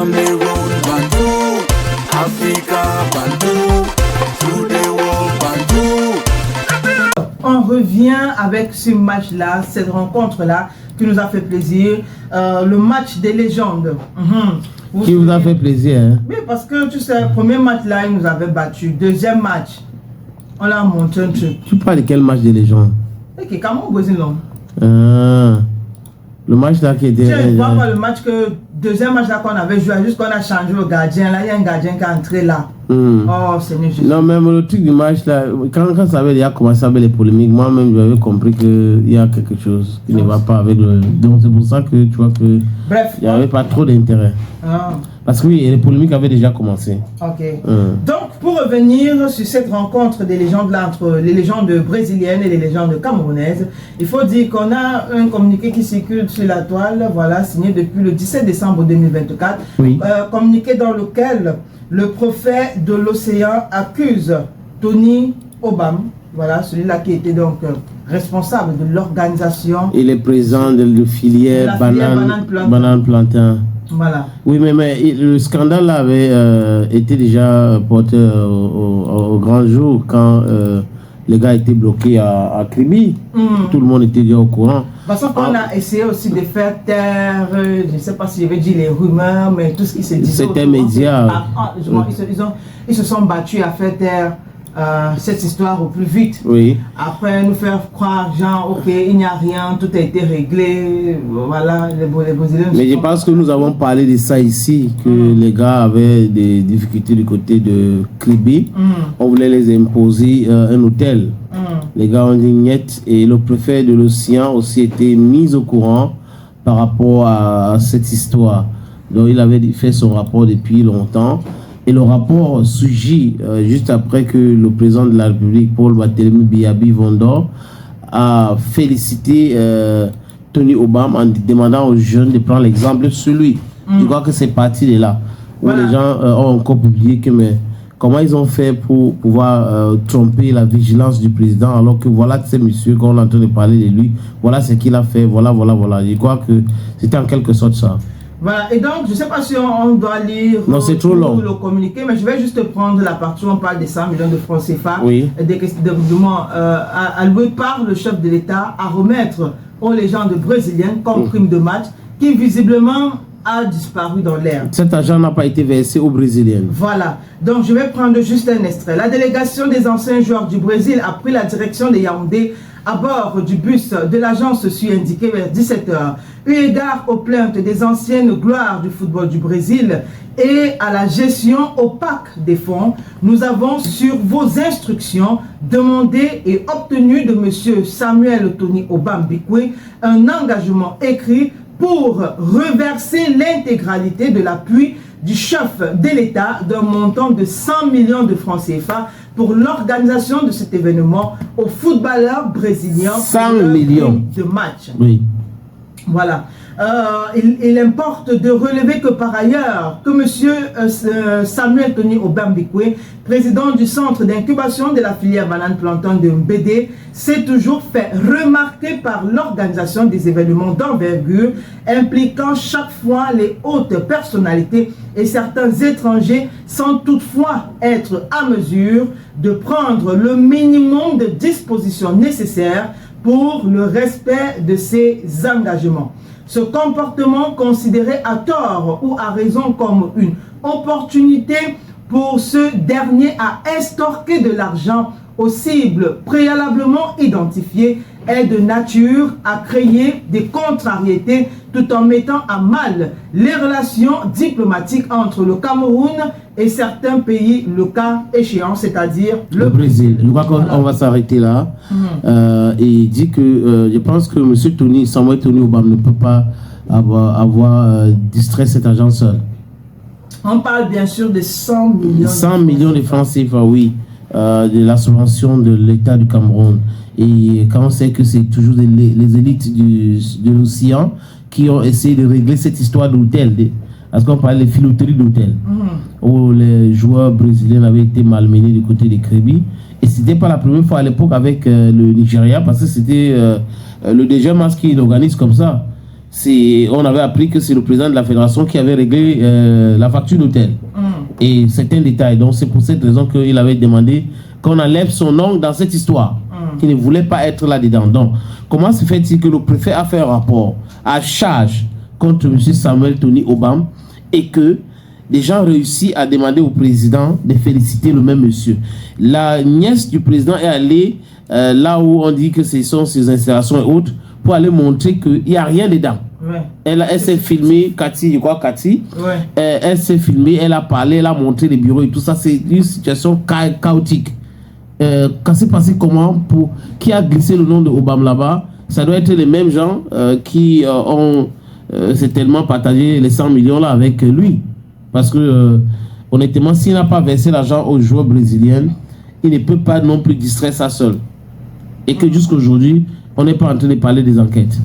Cameroun, Bantou, Africa, Bantou, through the world, Bantou. On revient avec ce match-là, cette rencontre-là qui nous a fait plaisir, le match des légendes. Qui vous a fait plaisir, hein? Oui, parce que tu sais, le premier match-là, il nous avait battu. Deuxième match, on l'a monté un truc. Tu parles de quel match des légendes? Ok, Cameroun-Brésil, non? Le match là qui était... Tu vois pas le match que... Deuxième match là qu'on avait joué, juste qu'on a changé le gardien. Là, il y a un gardien qui est entré là. Oh, Seigneur Jésus. Non, même le truc du match là, quand ça avait déjà commencé avec les polémiques, moi-même j'avais compris qu'il y a quelque chose qui ne va pas avec le... Donc c'est pour ça que tu vois que... Bref. Il n'y avait pas trop d'intérêt. Parce que oui, les polémiques avaient déjà commencé. Ok. Donc, pour revenir sur cette rencontre des légendes là, entre les légendes brésiliennes et les légendes camerounaises, il faut dire qu'on a un communiqué qui circule sur la toile, voilà, signé depuis le 17 décembre 2024. Oui. Communiqué dans lequel le prophète de l'océan accuse Tony Obama, voilà, celui-là qui était donc responsable de l'organisation. Et les présidents de filière banane plantain. Voilà. Oui, mais le scandale avait été déjà porté au grand jour quand les gars étaient bloqués à Kribi. Tout le monde était déjà au courant. Parce qu'on a essayé aussi de faire taire, je ne sais pas si je vais dire les rumeurs, mais tout ce qui se disait. C'était média. Ils se sont battus à faire taire cette histoire au plus vite. Oui. Après, nous faire croire, genre, ok, il n'y a rien, tout a été réglé, voilà, les Brésiliens. Mais je pense que nous avons parlé de ça ici, que les gars avaient des difficultés du côté de Kribi. On voulait les imposer un hôtel. Les gars ont dit niet, et le préfet de l'océan aussi était mis au courant par rapport à cette histoire. Donc il avait fait son rapport depuis longtemps. Et le rapport surgit juste après que le président de la République, Paul Barthélémy Biyabi Vondor, a félicité Tony Obama en demandant aux jeunes de prendre l'exemple sur lui. Je crois que c'est parti de là, où les gens ont encore publié que mais comment ils ont fait pour pouvoir tromper la vigilance du président, alors que voilà ces messieurs qu'on est en train de parler de lui, voilà ce qu'il a fait, voilà. Je crois que c'était en quelque sorte ça. Voilà, et donc je ne sais pas si on doit lire trop long. Le communiqué, mais je vais juste prendre la partie où on parle des 100 millions de francs CFA, des développements alloués par le chef de l'État à remettre aux légendes brésiliennes comme prime de match, qui visiblement a disparu dans l'air. Cet argent n'a pas été versé aux Brésiliens. Voilà, donc je vais prendre juste un extrait. La délégation des anciens joueurs du Brésil a pris la direction de Yaoundé à bord du bus de l'agence suit indiqué vers 17h. Eu égard aux plaintes des anciennes gloires du football du Brésil et à la gestion opaque des fonds, nous avons, sur vos instructions, demandé et obtenu de M. Samuel Tony Obama Bikwe un engagement écrit pour reverser l'intégralité de l'appui du chef de l'État d'un montant de 100 millions de francs CFA pour l'organisation de cet événement aux footballeurs brésiliens 100 millions de match. Oui. Voilà. Il importe de relever que par ailleurs, que M. Samuel Tony Obama Bikwe, président du centre d'incubation de la filière banane plantain de Mbédé, s'est toujours fait remarquer par l'organisation des événements d'envergure impliquant chaque fois les hautes personnalités et certains étrangers sans toutefois être à mesure de prendre le minimum de dispositions nécessaires pour le respect de ces engagements. Ce comportement considéré à tort ou à raison comme une opportunité pour ce dernier à estorquer de l'argent aux cibles préalablement identifiées est de nature à créer des contrariétés tout en mettant à mal les relations diplomatiques entre le Cameroun et certains pays, le cas échéant, c'est-à-dire le Brésil. Je crois qu'on va s'arrêter là. Et il dit que je pense que M. Samuel Tony Obama ne peut pas avoir distrait cet argent seul. On parle bien sûr de 100 millions. 100 millions de francs CFA, oui, de la subvention de l'État du Cameroun. Et quand on sait que c'est toujours les élites de l'océan qui ont essayé de régler cette histoire d'hôtel, parce qu'on parlait de filouterie d'hôtel, où les joueurs brésiliens avaient été malmenés du côté des Kribi. Et c'était pas la première fois à l'époque avec le Nigeria, parce que c'était le DG Mas qui l'organise comme ça. on avait appris que c'est le président de la fédération qui avait réglé la facture d'hôtel. Et certains détails. Donc c'est pour cette raison qu'il avait demandé qu'on enlève son nom dans cette histoire. Qui ne voulait pas être là-dedans. Donc, comment se fait-il que le préfet a fait un rapport à charge contre M. Samuel Tony Obam et que des gens réussissent à demander au président de féliciter le même monsieur? La nièce du président est allée là où on dit que ce sont ses installations et autres pour aller montrer qu'il n'y a rien dedans. Ouais. Elle s'est filmée, Cathy, je crois Cathy. Ouais. Elle s'est filmée, elle a parlé, elle a montré les bureaux et tout ça. C'est une situation chaotique. Quand c'est passé comment, qui a glissé le nom de Obama là-bas? Ça doit être les mêmes gens qui ont certainement partagé les 100 millions là avec lui. Parce que honnêtement, s'il n'a pas versé l'argent aux joueurs brésiliens, il ne peut pas non plus distraire ça seul. Et que jusqu'aujourd'hui, on n'est pas en train de parler des enquêtes.